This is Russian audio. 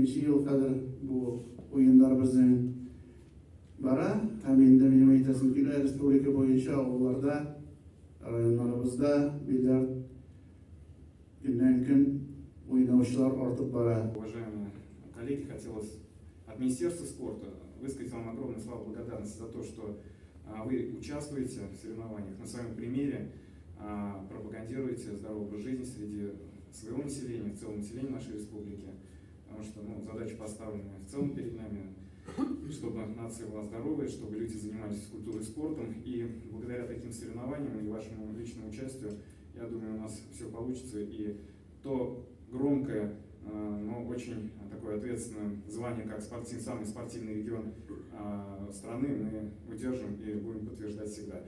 12 yıl kadar bu oyunlar bizden bara. Hem endi benim aytasım ki respublika boyunca avullarda, rayonlarımızda bizler günden gün oynayışlar artıp bara. Уважаемые коллеги, хотелось от Министерства спорта высказать вам огромную славу благодарности за то, что вы участвуете в соревнованиях, на своем примере пропагандируете здоровый образ жизни среди своего населения, в целом населения нашей республики, потому что задача поставлена в целом перед нами, чтобы нация была здоровой, чтобы люди занимались физкультурой и спортом, и благодаря таким соревнованиям и вашему личному участию, я думаю, у нас все получится, и то громкое, но очень такое ответственное звание, как самый спортивный регион страны, мы удержим и будем подтверждать всегда.